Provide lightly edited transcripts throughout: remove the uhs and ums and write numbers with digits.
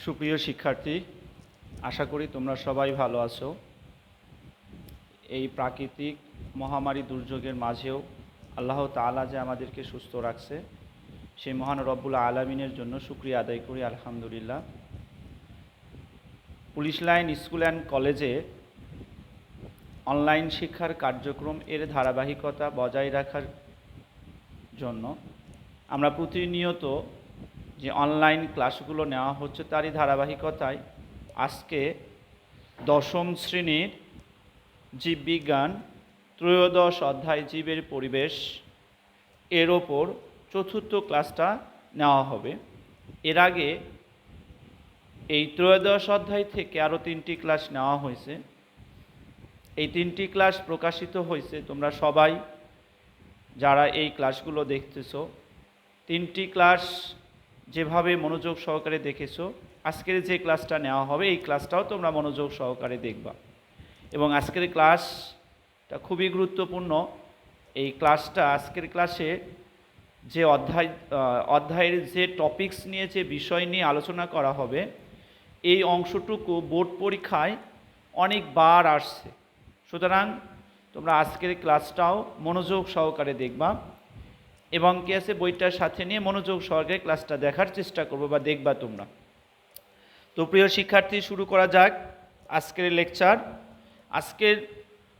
সুপ্রিয় শিক্ষার্থী, আশা করি তোমরা সবাই ভালো আছো। এই প্রাকৃতিক মহামারী দুর্যোগের মাঝেও আল্লাহ তাআলা যে আমাদেরকে সুস্থ রাখছে, সেই মহান রব্বুল আলামিনের জন্য শুকরিয়া আদায় করি, আলহামদুলিল্লাহ। পুলিশ লাইন স্কুল অ্যান্ড কলেজে অনলাইন শিক্ষার কার্যক্রম এর ধারাবাহিকতা বজায় রাখার জন্য আমরা প্রতিনিয়ত যে অনলাইন ক্লাসগুলো নেওয়া হচ্ছে তারই ধারাবাহিকতায় আজকে দশম শ্রেণীর জীববিজ্ঞান ত্রয়োদশ অধ্যায় জীবের পরিবেশ এর ওপর চতুর্থ ক্লাসটা নেওয়া হবে। এর আগে এই ত্রয়োদশ অধ্যায় থেকে আরও 3টি ক্লাস নেওয়া হয়েছে। এই 3টি ক্লাস প্রকাশিত হয়েছে, তোমরা সবাই যারা এই ক্লাসগুলো দেখতেছো 3টি ক্লাস যেভাবে মনোযোগ সহকারে দেখেছো, আজকের যে ক্লাসটা নেওয়া হবে এই ক্লাসটাও তোমরা মনোযোগ সহকারে দেখবা। এবং আজকের ক্লাসটা খুবই গুরুত্বপূর্ণ। এই ক্লাসটা আজকের ক্লাসে যে অধ্যায়ের যে টপিকস নিয়ে যে বিষয় নিয়ে আলোচনা করা হবে, এই অংশটুকু বোর্ড পরীক্ষায় অনেকবার আসছে। সুতরাং তোমরা আজকের ক্লাসটাও মনোযোগ সহকারে দেখবা এবং কি আছে বইটার সাথে নিয়ে মনোযোগ সহকারে ক্লাসটা দেখার চেষ্টা করবো বা দেখবা তোমরা। তো প্রিয় শিক্ষার্থী, শুরু করা যাক আজকের লেকচার। আজকের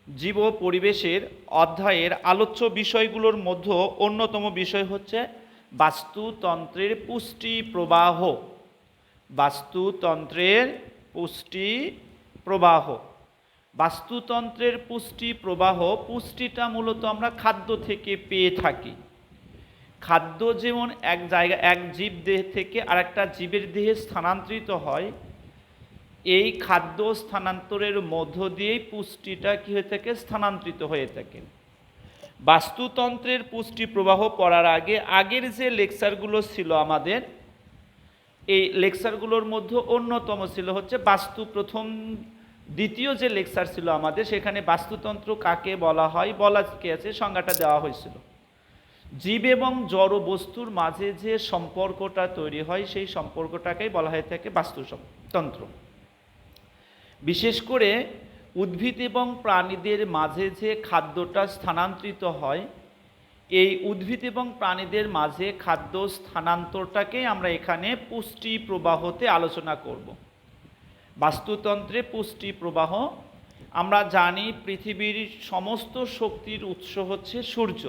জীব পরিবেশের অধ্যায়ের আলোচ্য বিষয়গুলোর মধ্যে অন্যতম বিষয় হচ্ছে বাস্তুতন্ত্রের পুষ্টি প্রবাহ। বাস্তুতন্ত্রের পুষ্টি প্রবাহ। বাস্তুতন্ত্রের পুষ্টি প্রবাহ, পুষ্টিটা মূলত আমরা খাদ্য থেকে পেয়ে থাকি। খাদ্য যেমন এক জীব দেহ থেকে আরেকটা জীবের দেহে স্থানান্তরিত হয়, এই খাদ্য স্থানান্তরের মধ্য দিয়েই পুষ্টিটা কী হয়ে থাকে, স্থানান্তরিত হয়ে থাকে। বাস্তুতন্ত্রের পুষ্টি প্রবাহ পড়ার আগের যে লেকচারগুলো ছিল আমাদের, এই লেকচারগুলোর মধ্যে অন্যতম ছিল হচ্ছে দ্বিতীয় যে লেকচার ছিল আমাদের, সেখানে বাস্তুতন্ত্র কাকে বলা হয় কে আছে সংজ্ঞাটা দেওয়া হয়েছিল। জীব এবং জড় বস্তুর মাঝে যে সম্পর্কটা তৈরি হয় সেই সম্পর্কটাকেই বলা হয়ে থাকে বাস্তুতন্ত্র। বিশেষ করে উদ্ভিদ এবং প্রাণীদের মাঝে যে খাদ্যটা স্থানান্তরিত হয়, এই উদ্ভিদ এবং প্রাণীদের মাঝে খাদ্য স্থানান্তরটাকে আমরা এখানে পুষ্টি প্রবাহতে আলোচনা করব। বাস্তুতন্ত্রে পুষ্টি প্রবাহ, আমরা জানি পৃথিবীর সমস্ত শক্তির উৎস হচ্ছে সূর্য।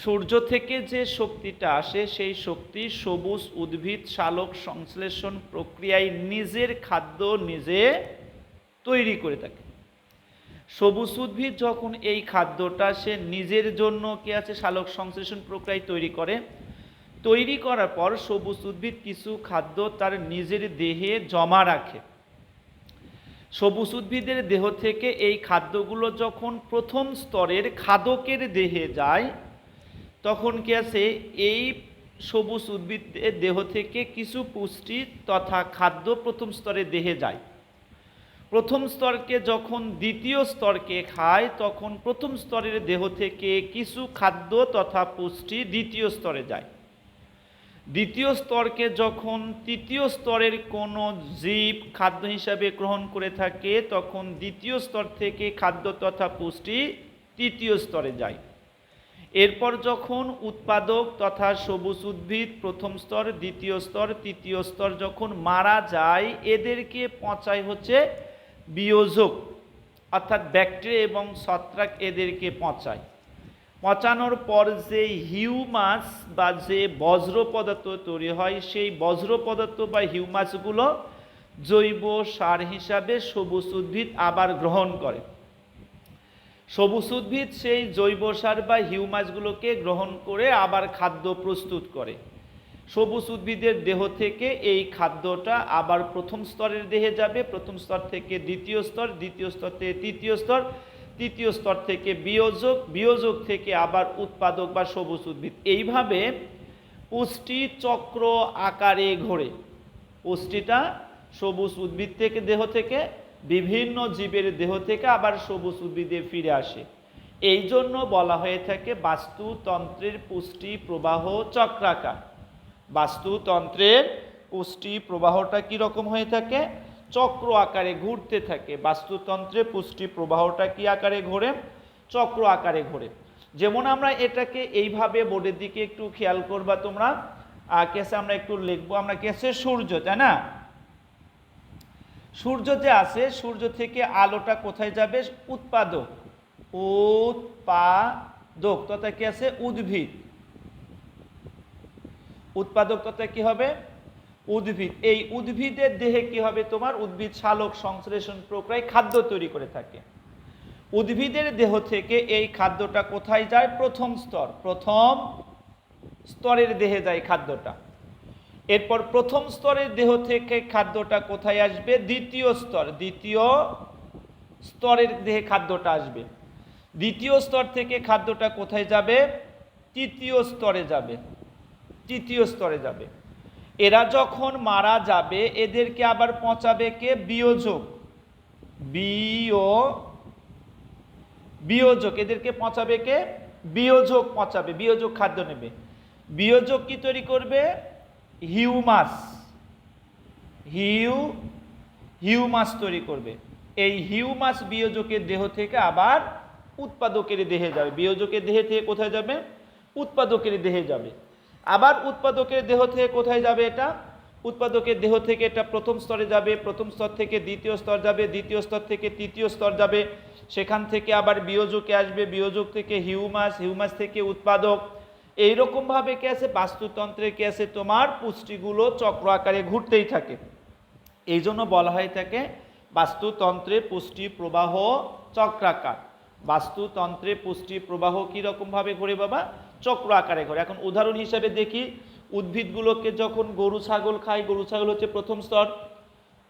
সূর্য থেকে যে শক্তিটা আসে সেই শক্তি সবুজ উদ্ভিদ সালোক সংশ্লেষণ প্রক্রিয়ায় নিজের খাদ্য নিজে তৈরি করে থাকে। সবুজ উদ্ভিদ যখন এই খাদ্যটা সে নিজের জন্য কি আছে সালোক সংশ্লেষণ প্রক্রিয়ায় তৈরি করার পর সবুজ উদ্ভিদ কিছু খাদ্য তার নিজের দেহে জমা রাখে। সবুজ উদ্ভিদের দেহ থেকে এই খাদ্যগুলো যখন প্রথম স্তরের খাদকের দেহে যায়, তখন কি আছে এই সবুজ উদ্ভিদের দেহ থেকে কিছু পুষ্টি তথা খাদ্য প্রথম স্তরের দেহে যায়। প্রথম স্তরকে যখন দ্বিতীয় স্তরকে খায়, তখন প্রথম স্তরের দেহ থেকে কিছু খাদ্য তথা পুষ্টি দ্বিতীয় স্তরে যায়। দ্বিতীয় স্তরকে যখন তৃতীয় স্তরের কোনো জীব খাদ্য হিসাবে গ্রহণ করে থাকে, তখন দ্বিতীয় স্তর থেকে খাদ্য তথা পুষ্টি তৃতীয় স্তরে যায়। এরপর যখন উৎপাদক তথা সবুজ উদ্ভিদ প্রথম স্তর, দ্বিতীয় স্তর, তৃতীয় স্তর যখন মারা যায়, এদেরকে পচায় হচ্ছে বিয়োজক, অর্থাৎ ব্যাকটেরিয়া এবং ছত্রাক এদেরকে পচায়। পচানোর পর যে হিউমাস বা যে বজ্র পদার্থ তৈরি হয়, সেই বজ্র পদার্থ বা হিউমাসগুলো জৈব সার হিসাবে সবুজ উদ্ভিদ আবার গ্রহণ করে। সবুজ উদ্ভিদ সেই জৈব সার বা হিউমাসগুলোকে গ্রহণ করে আবার খাদ্য প্রস্তুত করে। সবুজ উদ্ভিদের দেহ থেকে এই খাদ্যটা আবার প্রথম স্তরের দেহে যাবে, প্রথম স্তর থেকে দ্বিতীয় স্তর, দ্বিতীয় স্তর থেকে তৃতীয় স্তর, তৃতীয় স্তর থেকে বিয়োজক, বিয়োজক থেকে আবার উৎপাদক বা সবুজ উদ্ভিদ। এইভাবে পুষ্টি চক্র আকারে ঘোরে। পুষ্টিটা সবুজ উদ্ভিদ থেকে দেহ থেকে বিভিন্ন জীবের দেহ থেকে আবার সবুজ উদ্ভিদে ফিরে আসে। এই জন্য বলা হয়ে থাকে বাস্তুতন্ত্রের পুষ্টি প্রবাহ চক্রাকার। বাস্তুতন্ত্রের পুষ্টি প্রবাহটা কীরকম হয়ে থাকে? চক্র আকারে ঘুরতে থাকে। বাস্তুতন্ত্রে পুষ্টি প্রবাহটা কি আকারে ঘোরে? চক্র আকারে ঘোরে। যেমন আমরা এটাকে এইভাবে বোর্ডের দিকে একটু খেয়াল করবা তোমরা, কেসে আমরা একটু লিখবো, আমরা কেসে সূর্য, তাই না? সূর্য যে আছে, সূর্য থেকে আলোটা কোথায় যাবে? উৎপাদক, উৎপাদক তথা কি আছে? উদ্ভিদ। উৎপাদক তথা কি হবে? উদ্ভিদ। এই উদ্ভিদের দেহে কি হবে তোমার? উদ্ভিদ সালোক সংশ্লেষণ প্রক্রিয়ায় খাদ্য তৈরি করে থাকে। উদ্ভিদের দেহ থেকে এই খাদ্যটা কোথায় যায়? প্রথম স্তর, প্রথম স্তরের দেহে যায় খাদ্যটা। এরপর প্রথম স্তরের দেহ থেকে খাদ্যটা কোথায় আসবে? দ্বিতীয় স্তর, দ্বিতীয় স্তরের দেহে খাদ্যটা আসবে। দ্বিতীয় স্তর থেকে খাদ্যটা কোথায় যাবে? তৃতীয় স্তরে যাবে, তৃতীয় স্তরে যাবে। এরা যখন মারা যাবে এদেরকে আবার পচাবে কে? বিয়োজক, বিয়োজক। এদেরকে পচাবে কে? বিয়োজক পচাবে, বিয়োজক খাদ্য নেবে। বিয়োজক কি তৈরি করবে? হিউমাস, হিউমাস তৈরি করবে। এই হিউমাস বিয়োজকের দেহ থেকে আবার উৎপাদকের দেহে যাবে। বিয়োজকের দেহে থেকে কোথায় যাবে? উৎপাদকের দেহে যাবে। আবার উৎপাদকের দেহ থেকে কোথায় যাবে? এটা উৎপাদকের দেহ থেকে এটা প্রথম স্তরে যাবে, প্রথম স্তর থেকে দ্বিতীয় স্তর যাবে, দ্বিতীয় স্তর থেকে তৃতীয় স্তর যাবে, সেখান থেকে আবার বিয়োজকে আসবে, বিয়োজক থেকে হিউমাস, হিউমাস থেকে উৎপাদক। এইরকমভাবে কি আছে? বাস্তুতন্ত্রে কি আছে? তোমার পুষ্টিগুলো চক্র আকারে ঘুরতেই থাকে। এই জন্য বলা হয় থাকে বাস্তুতন্ত্রে পুষ্টি প্রবাহ চক্রাকার। বাস্তুতন্ত্রে পুষ্টি প্রবাহ কীরকমভাবে ঘুরে বাবা? চক্র আকারে ঘোরে। এখন উদাহরণ হিসাবে দেখি, উদ্ভিদগুলোকে যখন গরু ছাগল খায়, গরু ছাগল হচ্ছে প্রথম স্তর,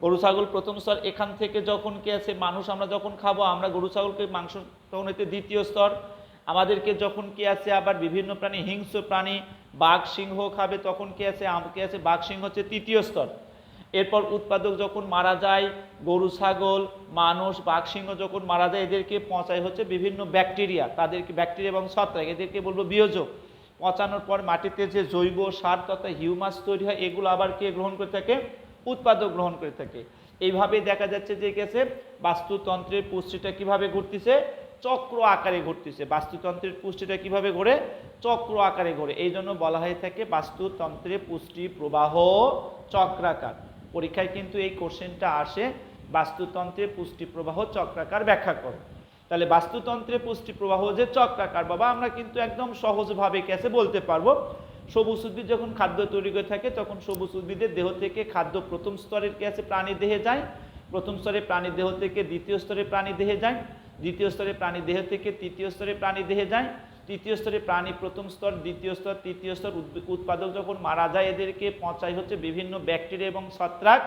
গরু ছাগল প্রথম স্তর। এখান থেকে যখন কি আছে মানুষ আমরা যখন খাবো, আমরা গরু ছাগলকে মাংস তখন হচ্ছে দ্বিতীয় স্তর। আমাদেরকে যখন কি আছে আবার বিভিন্ন প্রাণী, হিংস্র প্রাণী বাঘ সিংহ খাবে, তখন কি আছে বাঘ সিংহ হচ্ছে তৃতীয় স্তর। এরপর উৎপাদক যখন মারা যায়, গরু ছাগল মানুষ বাঘ সিংহ যখন মারা যায়, এদেরকে পচায় হচ্ছে বিভিন্ন ব্যাকটেরিয়া, তাদেরকে ব্যাকটেরিয়া এবং ছত্রাক, এদেরকে বলবো বিয়োজক। পচানোর পর মাটিতে যে জৈব সার তথা হিউমাস তৈরি হয়, এগুলো আবার কে গ্রহণ করে থাকে? উৎপাদক গ্রহণ করে থাকে। এইভাবে দেখা যাচ্ছে যে গেছে বাস্তুতন্ত্রের পুষ্টিটা কিভাবে ঘটতেছে? চক্র আকারে ঘটতেছে। বাস্তুতন্ত্রের পুষ্টিটা কিভাবে ঘোরে? চক্র আকারে ঘোরে। এই জন্য বলা হয়ে থাকে বাস্তুতন্ত্রে পুষ্টি প্রবাহ চক্রাকার। পরীক্ষায় কিন্তু এই কোশ্চেনটা আসে, বাস্তুতন্ত্রে পুষ্টি প্রবাহ চক্রাকার ব্যাখ্যা করো। তাহলে বাস্তুতন্ত্রে পুষ্টি প্রবাহ যে চক্রাকার বাবা, আমরা কিন্তু একদম সহজভাবে কেসে বলতে পারবো। সবুজ উদ্ভিদ যখন খাদ্য তৈরি করে থাকে, তখন সবুজ উদ্ভিদের দেহ থেকে খাদ্য প্রথম স্তরের কেসে প্রাণী দেহে যায়, প্রথম স্তরে প্রাণী দেহ থেকে দ্বিতীয় স্তরে প্রাণী দেহে যায়, দ্বিতীয় স্তরে প্রাণী দেহ থেকে তৃতীয় স্তরে প্রাণী দেহে যায়, তৃতীয় স্তরে প্রাণী প্রথম স্তর, দ্বিতীয় স্তর, তৃতীয় স্তর। উৎপাদক যখন মারা যায় এদেরকে পচায় হচ্ছে বিভিন্ন ব্যাকটেরিয়া এবং ছত্রাক,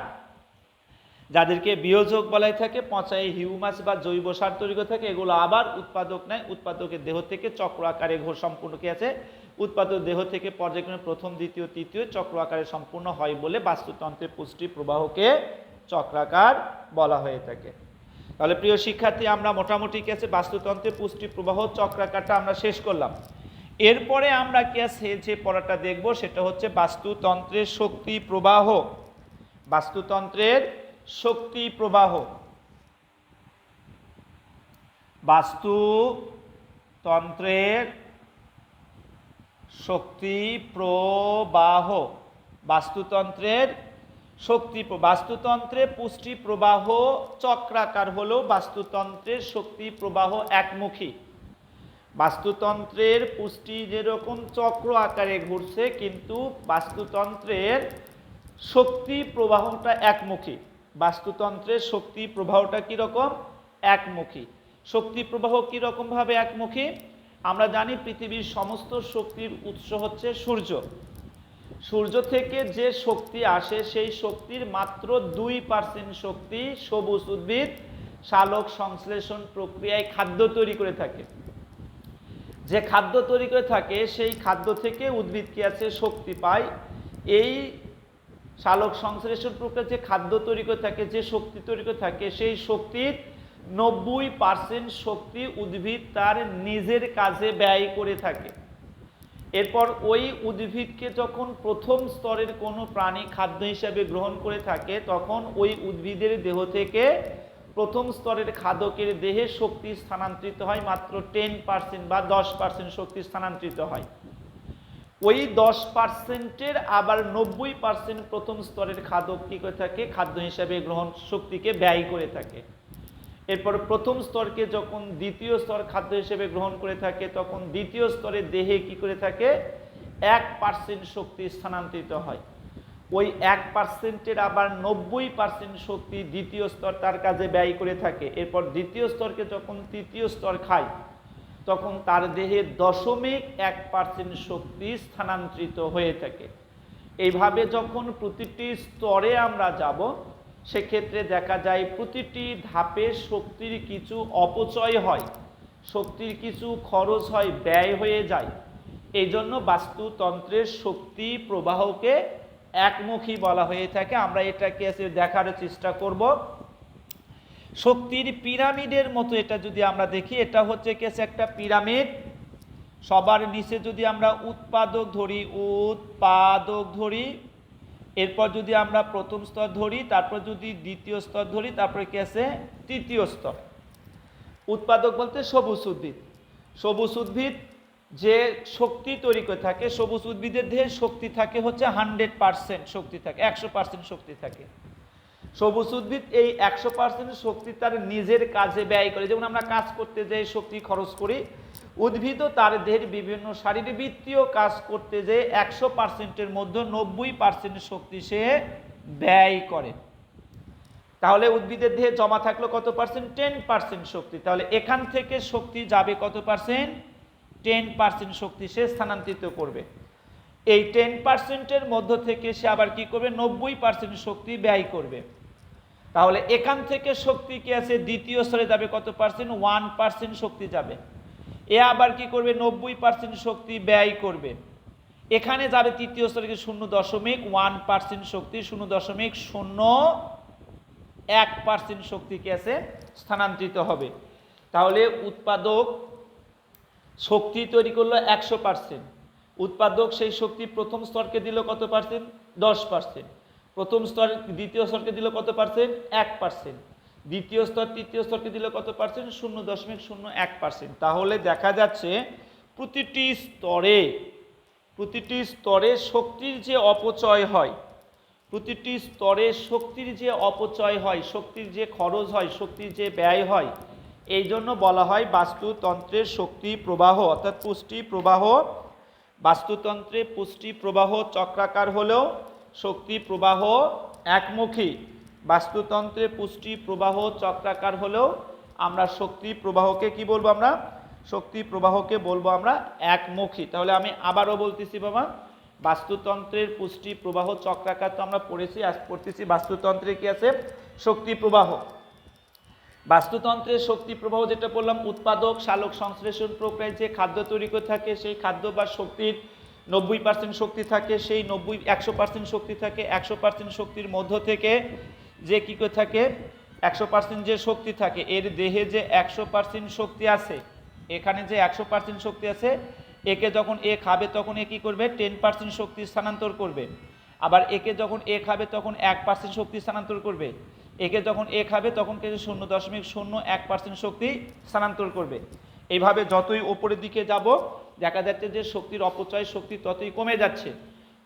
যাদেরকে বিয়োজক বলাই থাকে। পচায় হিউমাস বা জৈব সার তৈরি করে থাকে, এগুলো আবার উৎপাদক নেয়। উৎপাদকের দেহ থেকে চক্র আকারে সম্পূর্ণ কি আছে? উৎপাদক দেহ থেকে পর্যায়ক্রমে প্রথম, দ্বিতীয়, তৃতীয় চক্র আকারে সম্পূর্ণ হয় বলে বাস্তুতন্ত্রের পুষ্টি প্রবাহকে চক্রাকার বলা হয়ে থাকে। তাহলে প্রিয় শিক্ষার্থী, আমরা মোটামুটি কি আছে বাস্তুতন্ত্রের পুষ্টি প্রবাহ চক্রাকারটা আমরা শেষ করলাম। এরপরে আমরা কি আছে যে পড়াটা দেখব সেটা হচ্ছে বাস্তুতন্ত্রের শক্তি প্রবাহ। বাস্তুতন্ত্রের শক্তি প্রবাহ, বাস্তুতন্ত্রের শক্তি প্রবাহ, বাস্তুতন্ত্রের শক্তি। বাস্তুতন্ত্রে পুষ্টি প্রবাহ চক্রাকার হলো বাস্তুতন্ত্রের শক্তি প্রবাহ একমুখী। বাস্তুতন্ত্রের পুষ্টি যেরকম চক্র আকারে ঘুরছে, কিন্তু বাস্তুতন্ত্রের শক্তি প্রবাহটা একমুখী। বাস্তুতন্ত্রের শক্তি প্রবাহটা কীরকম? একমুখী। শক্তি প্রবাহ কীরকমভাবে একমুখী? আমরা জানি পৃথিবীর সমস্ত শক্তির উৎস হচ্ছে সূর্য। সূর্য থেকে যে শক্তি আসে সেই শক্তির মাত্র 2% শক্তি সবুজ উদ্ভিদ সালোক সংশ্লেষণ প্রক্রিয়ায় খাদ্য তৈরি করে থাকে। যে খাদ্য তৈরি করে থাকে সেই খাদ্য থেকে উদ্ভিদ কি আছে? শক্তি পায়। এই সালোক সংশ্লেষণ প্রক্রিয়া যে খাদ্য তৈরি করে থাকে, যে শক্তি তৈরি করে থাকে, সেই শক্তির 90% শক্তি উদ্ভিদ তার নিজের কাজে ব্যয় করে থাকে। এরপর ওই উদ্ভিদকে যখন প্রথম স্তরের কোনো প্রাণী খাদ্য হিসাবে গ্রহণ করে থাকে, তখন ওই উদ্ভিদের দেহ থেকে প্রথম স্তরের খাদকের দেহে শক্তি স্থানান্তরিত হয় মাত্র 10% বা 10% শক্তি স্থানান্তরিত হয়। ওই 10%-এর আবার 90% প্রথম স্তরের খাদক কি করে থাকে, খাদ্য হিসাবে গ্রহণ শক্তিকে ব্যয় করে থাকে। এরপর প্রথম স্তরকে যখন দ্বিতীয় স্তর খাদ্য হিসেবে গ্রহণ করে থাকে, তখন দ্বিতীয় স্তরের দেহে কি করে থাকে, 1% শক্তি স্থানান্তরিত হয়। ওই 1%-এর আবার 90% শক্তি দ্বিতীয় স্তর তার কাজে ব্যয় করে থাকে। এরপর দ্বিতীয় স্তরকে যখন তৃতীয় স্তর খায়, তখন তার দেহে 0.1% শক্তি স্থানান্তরিত হয়ে থাকে। এইভাবে যখন প্রতিটি স্তরে আমরা যাব, সেক্ষেত্রে দেখা যায় প্রতিটি ধাপে শক্তির কিছু অপচয় হয়, শক্তির কিছু খরচ হয়, ব্যয় হয়ে যায়। এই জন্য বাস্তুতন্ত্রের শক্তি প্রবাহকে একমুখী বলা হয়ে থাকে। আমরা এটাকে দেখার চেষ্টা করব। শক্তির পিরামিডের মতো এটা যদি আমরা দেখি, এটা হচ্ছে কেসে একটা পিরামিড। সবার নিচে যদি আমরা উৎপাদক ধরি, এরপর যদি আমরা প্রথম স্তর ধরি, তারপর যদি দ্বিতীয় স্তর ধরি, তারপরে কি আছে তৃতীয় স্তর। উৎপাদক বলতে সবুজ উদ্ভিদ। সবুজ উদ্ভিদ যে শক্তি তৈরি করে থাকে, সবুজ উদ্ভিদের দেহে শক্তি থাকে হচ্ছে 100% শক্তি থাকে, 100% শক্তি থাকে। সবুজ উদ্ভিদ এই 100% শক্তি তার নিজের কাজে ব্যয় করে। যেমন আমরা কাজ করতে যাই শক্তি খরচ করি, উদ্ভিদও তার দেহের বিভিন্ন শারীরবৃত্তীয় কাজ করতে যেয়ে 100%-এর মধ্যে 90% শক্তি সে ব্যয় করে। তাহলে উদ্ভিদের দেহে জমা থাকলো কত পার্সেন্ট, 10% শক্তি। তাহলে এখান থেকে শক্তি যাবে কত পার্সেন্ট, 10% শক্তি সে স্থানান্তরিত করবে। এই 10%-এর মধ্য থেকে সে আবার কি করবে, 90% শক্তি ব্যয় করবে। তাহলে এখান থেকে শক্তি কি আছে, দ্বিতীয় স্তরে যাবে কত পার্সেন্ট, 1% শক্তি যাবে। এ আবার কি করবে, 90% শক্তি ব্যয় করবে। এখানে যাবে তৃতীয় স্তরে 0.1% শক্তি, 0.01% শক্তি কি আছে স্থানান্তরিত হবে। তাহলে উৎপাদক শক্তি তৈরি করলো 100%। উৎপাদক সেই শক্তি প্রথম স্তরকে দিল কত পার্সেন্ট, 10%। প্রথম স্তর দ্বিতীয় স্তরকে দিল কত পার্সেন্ট, 1%। দ্বিতীয় স্তর তৃতীয় স্তরকে দিল কত পার্সেন্ট, 0.01%। তাহলে দেখা যাচ্ছে প্রতিটি স্তরে শক্তির যে অপচয় হয়, প্রতিটি স্তরে শক্তির যে অপচয় হয়, শক্তির যে খরচ হয়, শক্তির যে ব্যয় হয়, এই জন্য বলা হয় বাস্তুতন্ত্রের শক্তি প্রবাহ অর্থাৎ পুষ্টি প্রবাহ। বাস্তুতন্ত্রে পুষ্টি প্রবাহ চক্রাকার হলেও শক্তি প্রবাহ একমুখী। বাস্তুতন্ত্রে পুষ্টি প্রবাহ চক্রাকার হলেও আমরা শক্তি প্রবাহকে কি বলবো, আমরা শক্তি প্রবাহকে বলবো আমরা একমুখী। তাহলে আমি আবারও বলতেছি বাবা, বাস্তুতন্ত্রের পুষ্টি প্রবাহ চক্রাকার তো আমরা পড়েছি, আজ পড়তেছি বাস্তুতন্ত্রে কি আছে, শক্তি প্রবাহ। বাস্তুতন্ত্রের শক্তি প্রবাহ যেটা বললাম, উৎপাদক সালোক সংশ্লেষণ প্রক্রিয়ায় যে খাদ্য তৈরি করে থাকে, সেই খাদ্য বা শক্তির 90% শক্তি থাকে, সেই 100% শক্তি থাকে। 100% শক্তির মধ্য থেকে যে কী করে থাকে, 100% যে শক্তি থাকে, এর দেহে যে 100% শক্তি আছে, এখানে যে 100% শক্তি আছে, একে যখন এ খাবে তখন এ কী করবে, 10% শক্তি স্থানান্তর করবে। আবার একে যখন এ খাবে তখন 1% শক্তি স্থানান্তর করবে। একে যখন এ খাবে তখন কিন্তু 0.01% শক্তি স্থানান্তর করবে। এইভাবে যতই ওপরের দিকে যাব, দেখা যাচ্ছে যে শক্তির অপচয় শক্তি ততই কমে যাচ্ছে।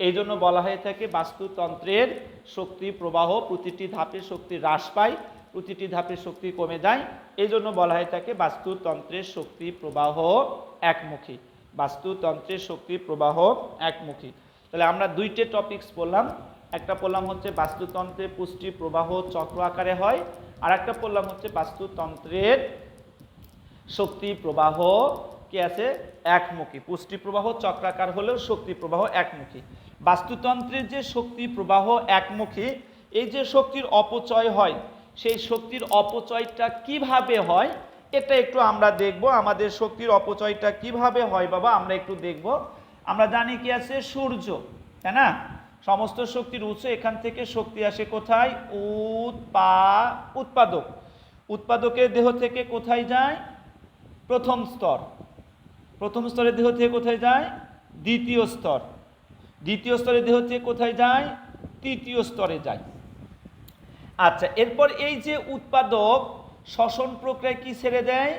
এই জন্য বলা হয়ে থাকে বাস্তুতন্ত্রের শক্তি প্রবাহ প্রতিটি ধাপে শক্তি হ্রাস পায়, প্রতিটি ধাপে শক্তি কমে যায়। এই জন্য বলা হয়ে থাকে বাস্তুতন্ত্রের শক্তি প্রবাহ একমুখী। বাস্তুতন্ত্রের শক্তি প্রবাহ একমুখী। তাহলে আমরা দুইটা টপিকস পড়লাম, একটা পড়লাম হচ্ছে বাস্তুতন্ত্রের পুষ্টি প্রবাহ চক্র আকারে হয়, আর একটা পড়লাম হচ্ছে বাস্তুতন্ত্রের শক্তি প্রবাহ কি আছে একমুখী। পুষ্টি প্রবাহ চক্রাকার হলেও শক্তি প্রবাহ একমুখী। বাস্তুতন্ত্রের যে শক্তি প্রবাহ একমুখী, এই যে শক্তির অপচয় হয়, সেই শক্তির অপচয়টা কিভাবে হয় এটা একটু আমরা দেখব। আমাদের শক্তির অপচয়টা কিভাবে হয় বাবা, আমরা একটু দেখব। আমরা জানি কি আছে, সূর্য, তাই না, সমস্ত শক্তির উৎস। এখান থেকে শক্তি আসে কোথায়, উৎপাদক। উৎপাদকের দেহ থেকে কোথায় যায়, প্রথম স্তর। প্রথম স্তরের দেহ থেকে কোথায় যায়, দ্বিতীয় স্তর, দ্বিতীয় স্তরে দেহ হচ্ছে কোথায় যায়? তৃতীয় স্তরে যায়। আচ্ছা, এরপর এই যে উৎপাদক শ্বসন প্রক্রিয়ায় কি ছেড়ে দেয়?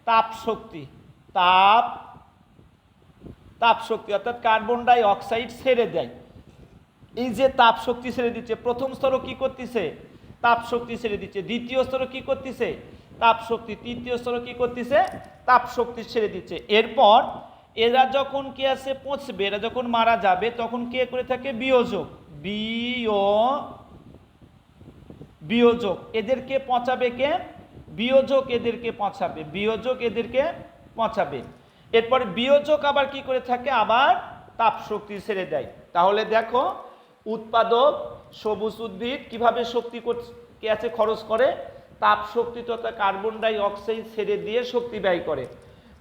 তাপ শক্তি, তাপ শক্তি অর্থাৎ কার্বন ডাই অক্সাইড ছেড়ে দেয়। এই যে তাপ শক্তি ছেড়ে দিচ্ছে, প্রথম স্তরও কি করতেছে? তাপ শক্তি ছেড়ে দিচ্ছে। দ্বিতীয় স্তরও কি করতেছে? তাপ শক্তি। তৃতীয় স্তরও কি করতেছে? তাপ শক্তি ছেড়ে দিচ্ছে। এরপর এরা যখন কি আছে পচবে, এরা যখন মারা যাবে, তখন কে করে থাকে? বিয়োজক। বিয়োজক এদেরকে পচাবে কে? বিয়োজক এদেরকে পচাবে, বিয়োজক এদেরকে পচাবে। এরপরে বিয়োজক আবার কি করে থাকে? আবার তাপ শক্তি ছেড়ে দেয়। তাহলে দেখো উৎপাদক সবুজ উদ্ভিদ কিভাবে শক্তি কে আছে খরচ করে? তাপ শক্তি তথা কার্বন ডাই অক্সাইড ছেড়ে দিয়ে শক্তি ব্যয় করে।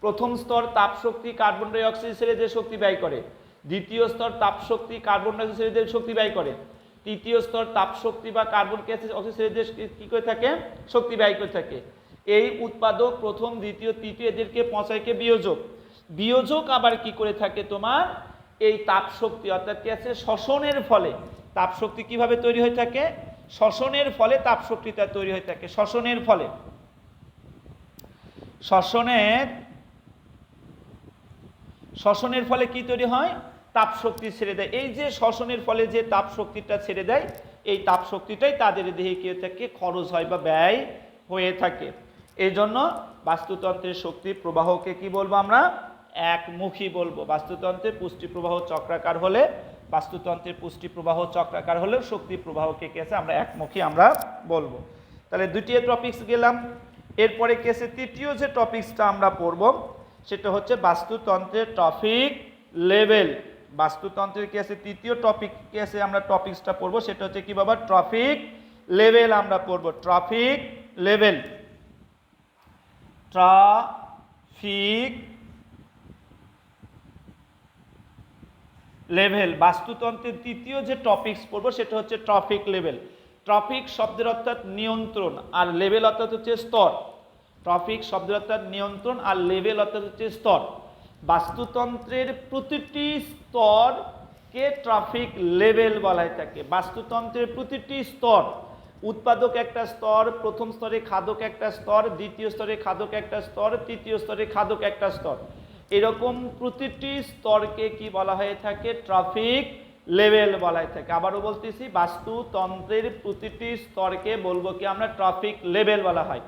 প্রথম স্তর তাপ শক্তি কার্বন ডাই অক্সাইড ছেড়ে দিয়ে শক্তি ব্যয় করে। দ্বিতীয় স্তর তাপ শক্তি কার্বন ডাই অক্সাইড ছেড়ে দিয়ে শক্তি ব্যয় করে। তৃতীয় স্তর তাপ শক্তি বা কার্বন অক্সাইড ছেড়ে দিয়ে কি করে থাকে? শক্তি ব্যয় করে থাকে। এই উৎপাদক প্রথম, দ্বিতীয়, তৃতীয় এদেরকে পচাইকে বিয়োজক। বিয়োজক আবার কি করে থাকে? তোমার এই তাপ শক্তি অর্থাৎ কি আছে শ্বসনের ফলে তাপ শক্তি কিভাবে তৈরি হয়ে থাকে? শ্বসনের ফলে তাপ শক্তিটা তৈরি হয়ে থাকে। শ্বসনের ফলে, শ্বসনের ফলে কি তৈরি হয়? তাপ শক্তি ছেড়ে দেয়। এই যে শ্বসনের ফলে যে তাপ শক্তিটা ছেড়ে দেয়, এই তাপ শক্তিটাই তাদের দেহে কি হয়ে থাকে? খরচ হয় বা ব্যয় হয়ে থাকে। এই জন্য বাস্তুতন্ত্রের শক্তি প্রবাহকে কি বলবো আমরা? একমুখী বলবো। বাস্তুতন্ত্রের পুষ্টি প্রবাহ চক্রাকার হলে, বাস্তুতন্ত্রের পুষ্টি প্রবাহ চক্রাকার হলেও শক্তি প্রবাহকে কি আছে? আমরা একমুখী আমরা বলবো। তাহলে দুটি টপিকস গেলাম। এরপরে কি আছে? তৃতীয় যে টপিকসটা আমরা পড়ব সেটা হচ্ছে বাস্তুতন্ত্রের ট্রফিক লেভেল। বাস্তুতন্ত্রের কি আছে? তৃতীয় টপিক কি আছে? আমরা টপিকসটা পড়বো সেটা হচ্ছে কি বাবা? ট্রফিক লেভেল আমরা পড়বো। Trophic level, trophic level. বাস্তুতন্ত্রের তৃতীয় যে টপিকস পড়বো সেটা হচ্ছে ট্রফিক লেভেল। ট্রফিক শব্দের অর্থাৎ নিয়ন্ত্রণ, আর লেভেল অর্থাৎ হচ্ছে স্তর। ট্রফিক শব্দের অর্থাৎ নিয়ন্ত্রণ, আর লেভেল অর্থাৎ হচ্ছে স্তর। বাস্তুতন্ত্রের প্রতিটি স্তরকে ট্রফিক লেভেল বলা হয়ে থাকে। বাস্তুতন্ত্রের প্রতিটি স্তর, উৎপাদক একটা স্তর, প্রথম স্তরে খাদক একটা স্তর, দ্বিতীয় স্তরে খাদক একটা স্তর, তৃতীয় স্তরে খাদক একটা স্তর, এরকম প্রতিটি স্তরকে কি বলা হয়ে থাকে? ট্রফিক লেভেল বলা হয়ে থাকে। আবারও বলতেছি, বাস্তুতন্ত্রের প্রতিটি স্তরকে বলবো কি আমরা? ট্রফিক লেভেল বলা হয়।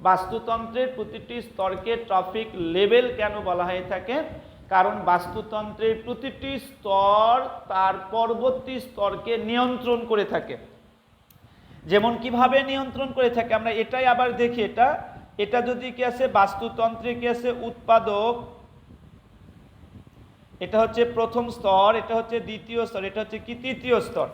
বাস্তুতন্ত্রের প্রতিটি স্তরকে ট্রফিক লেভেল কেন বলা হয়ে থাকে? কারণ বাস্তুতন্ত্রের প্রতিটি স্তর তার পরবর্তী স্তরকে নিয়ন্ত্রণ করে থাকে। যেমন কিভাবে নিয়ন্ত্রণ করে থাকে আমরা এটাই আবার দেখি। এটা যদি কি আছে? বাস্তুতন্ত্রে কি আছে? উৎপাদক, এটা হচ্ছে প্রথম স্তর, এটা হচ্ছে দ্বিতীয় স্তর, এটা হচ্ছে কি? তৃতীয় স্তর।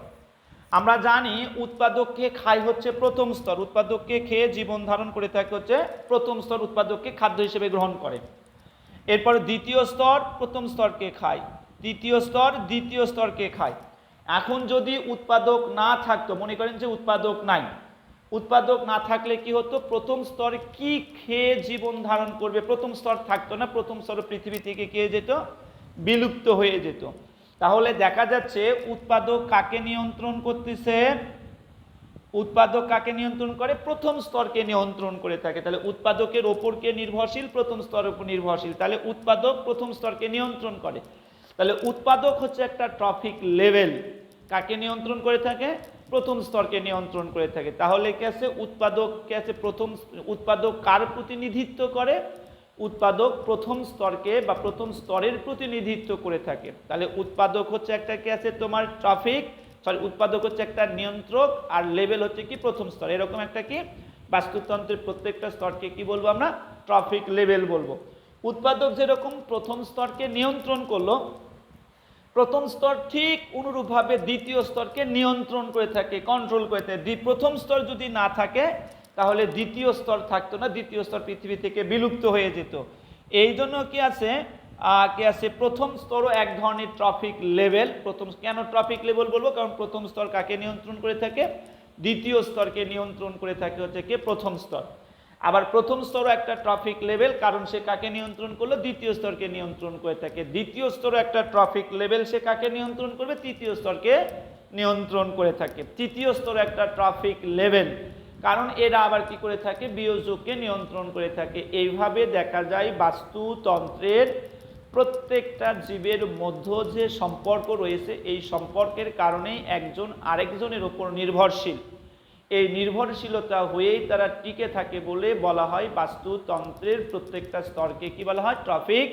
আমরা জানি উৎপাদককে খায় হচ্ছে প্রথম স্তর। উৎপাদককে খেয়ে জীবন ধারণ করে থাকে হচ্ছে প্রথম স্তর, উৎপাদককে খাদ্য হিসেবে গ্রহণ করে। এরপরে দ্বিতীয় স্তর প্রথম স্তরকে খায়, তৃতীয় স্তর দ্বিতীয় স্তরকে খায়। এখন যদি উৎপাদক না থাকতো, মনে করেন যে উৎপাদক নাই, উৎপাদক না থাকলে কি হতো? প্রথম স্তর কি খেয়ে জীবন ধারণ করবে? প্রথম স্তর থাকতো না, প্রথম স্তর পৃথিবী থেকে খেয়ে যেত, বিলুপ্ত হয়ে যেত। তাহলে দেখা যাচ্ছে উৎপাদক কাকে নিয়ন্ত্রণ করতেছে? উৎপাদক কাকে নিয়ন্ত্রণ করে? প্রথম স্তরকে নিয়ন্ত্রণ করে থাকে। তাহলে উৎপাদকের ওপর কে নির্ভরশীল? প্রথম স্তরের উপর নির্ভরশীল। তাহলে উৎপাদক প্রথম স্তরকে নিয়ন্ত্রণ করে। তাহলে উৎপাদক হচ্ছে একটা ট্রফিক লেভেল। কাকে নিয়ন্ত্রণ করে থাকে? প্রথম স্তরকে নিয়ন্ত্রণ করে থাকে। তাহলে কি আছে? উৎপাদক কি আছে? প্রথম উৎপাদক কার প্রতিনিধিত্ব করে? উৎপাদক প্রথম স্তরকে বা প্রথম স্তরের প্রতিনিধিত্ব করে থাকে। তাহলে উৎপাদক হচ্ছে একটা কি আছে? তোমার ট্রফিক, উৎপাদক হচ্ছে একটা নিয়ন্ত্রক, আর লেভেল হচ্ছে কি? প্রথম স্তর। এরকম একটা কি বাস্তুতন্ত্রের প্রত্যেকটা স্তরকে কি বলবো আমরা? ট্রফিক লেভেল বলবো। উৎপাদক যেরকম প্রথম স্তরকে নিয়ন্ত্রণ করলো, প্রথম স্তর ঠিক অনুরূপভাবে দ্বিতীয় স্তরকে নিয়ন্ত্রণ করে থাকে, কন্ট্রোল করে থাকে। প্রথম স্তর যদি না থাকে তাহলে দ্বিতীয় স্তর থাকতো না, দ্বিতীয় স্তর পৃথিবী থেকে বিলুপ্ত হয়ে যেত। এই জন্য কি আছে? প্রথম স্তরও এক ধরনের ট্রফিক লেভেল। প্রথম কেন ট্রফিক লেভেল বলবো? কারণ প্রথম স্তর কাকে নিয়ন্ত্রণ করে থাকে? দ্বিতীয় স্তরকে নিয়ন্ত্রণ করে থাকে হচ্ছে কি? প্রথম স্তর। আবার প্রথম স্তরও একটা ট্রাফিক লেভেল, কারণ সে কাকে নিয়ন্ত্রণ করলো? দ্বিতীয় স্তরকে নিয়ন্ত্রণ করে থাকে। দ্বিতীয় স্তরও একটা ট্রাফিক লেভেল, সে কাকে নিয়ন্ত্রণ করবে? তৃতীয় স্তরকে নিয়ন্ত্রণ করে থাকে। তৃতীয় স্তর একটা ট্রাফিক লেভেল, কারণ এরা আবার কি করে থাকে? বিয়োজককে নিয়ন্ত্রণ করে থাকে। এইভাবে দেখা যায় বাস্তুতন্ত্রের প্রত্যেকটা জীবের মধ্যে যে সম্পর্ক রয়েছে, এই সম্পর্কের কারণেই একজন আরেকজনের উপর নির্ভরশীল। এই নির্ভরশীলতা হয়েই তারা টিকে থাকে বলে বলা হয় বাস্তুতন্ত্রের প্রত্যেকটা স্তরকে কি বলা হয়? ট্রাফিক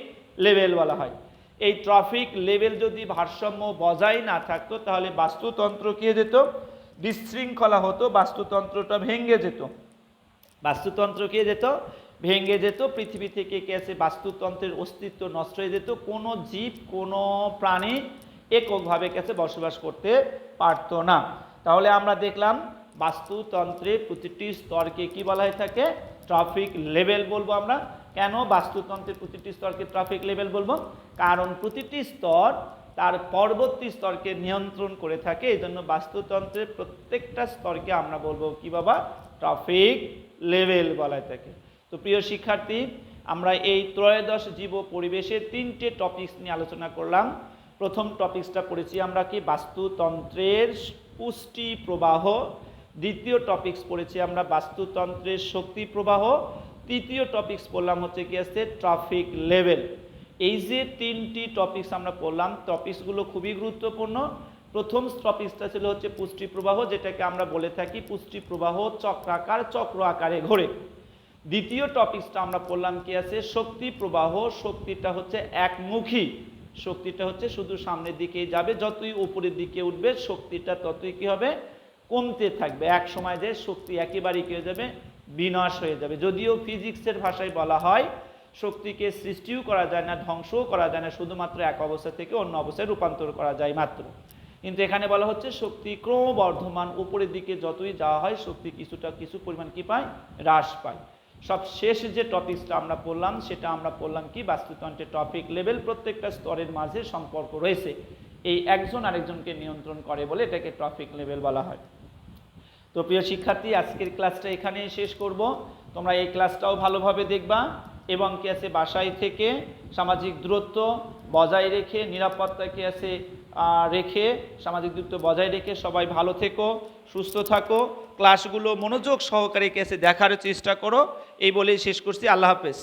লেভেল বলা হয়। এই ট্রাফিক লেভেল যদি ভারসাম্য বজায় না থাকতো, তাহলে বাস্তুতন্ত্র কি হয়ে যেত? বিশৃঙ্খলা হতো, বাস্তুতন্ত্রটা ভেঙে যেত। বাস্তুতন্ত্র কি যেত? ভেঙে যেত। পৃথিবী থেকে কি আছে? বাস্তুতন্ত্রের অস্তিত্ব নষ্ট হয়ে যেত। কোনো জীব, কোনো প্রাণী এককভাবে কাছে বসবাস করতে পারত না। তাহলে আমরা দেখলাম বাস্তুতন্ত্রের প্রতিটি স্তরকে কি বলা হয়ে থাকে? ট্রাফিক লেভেল বলবো আমরা। কেন বাস্তুতন্ত্রের প্রতিটি স্তরকে ট্রাফিক লেভেল বলবো? কারণ প্রতিটি স্তর তার পরবর্তী স্তরকে নিয়ন্ত্রণ করে থাকে। এই জন্য বাস্তুতন্ত্রের প্রত্যেকটা স্তরকে আমরা বলবো কি বাবা? ট্রাফিক লেভেল বলা হয়ে থাকে। তো প্রিয় শিক্ষার্থী, আমরা এই ত্রয়োদশ জীব পরিবেশের 3টে টপিকস নিয়ে আলোচনা করলাম। প্রথম টপিকসটা পড়েছি আমরা কি? বাস্তুতন্ত্রের পুষ্টি প্রবাহ। দ্বিতীয় টপিকস পড়েছি আমরা বাস্তুতন্ত্রের শক্তি প্রবাহ। তৃতীয় টপিকস পড়লাম হচ্ছে কি আছে? Traffic level. এই যে 3টি টপিকস আমরা পড়লাম, টপিকসগুলো খুবই গুরুত্বপূর্ণ। প্রথম টপিকসটা ছিল হচ্ছে পুষ্টি প্রবাহ, যেটাকে আমরা বলে থাকি পুষ্টি প্রবাহ চক্রাকার, চক্র আকারে ঘোরে। দ্বিতীয় টপিকসটা আমরা পড়লাম কি আছে? শক্তি প্রবাহ। শক্তিটা হচ্ছে একমুখী, শক্তিটা হচ্ছে শুধু সামনের দিকেই যাবে, যতই উপরের দিকে উঠবে শক্তিটা ততই কি হবে? কমতে থাকবে। এক সময় যে শক্তি একেবারেই কি হয়ে যাবে? বিনাশ হয়ে যাবে। যদিও ফিজিক্সের ভাষায় বলা হয় শক্তিকে সৃষ্টিও করা যায় না, ধ্বংসও করা যায় না, শুধুমাত্র এক অবস্থা থেকে অন্য অবস্থায় রূপান্তর করা যায় মাত্র। কিন্তু এখানে বলা হচ্ছে শক্তি ক্রমবর্ধমান, উপরের দিকে যতই যাওয়া হয় শক্তি কিছু পরিমাণ কি পায়? হ্রাস পায়। সব শেষ যে টপিকসটা আমরা পড়লাম, সেটা আমরা পড়লাম কি? বাস্তুতন্ত্রের টপিক লেভেল। প্রত্যেকটা স্তরের মাঝে সম্পর্ক রয়েছে, এই একজন আরেকজনকে নিয়ন্ত্রণ করে বলে এটাকে টপিক লেভেল বলা হয়। তো প্রিয় শিক্ষার্থী, আজকের ক্লাসটা এখানেই শেষ করব। তোমরা এই ক্লাসটাও ভালোভাবে দেখবা এবং কি আছে বাসায় থেকে সামাজিক দূরত্ব বজায় রেখে, নিরাপত্তা কি আছে রেখে, সামাজিক দূরত্ব বজায় রেখে সবাই ভালো থেকো, সুস্থ থাকো। ক্লাসগুলো মনোযোগ সহকারে কি আছে দেখার চেষ্টা করো। এই বলেই শেষ করছি। আল্লাহ হাফেজ।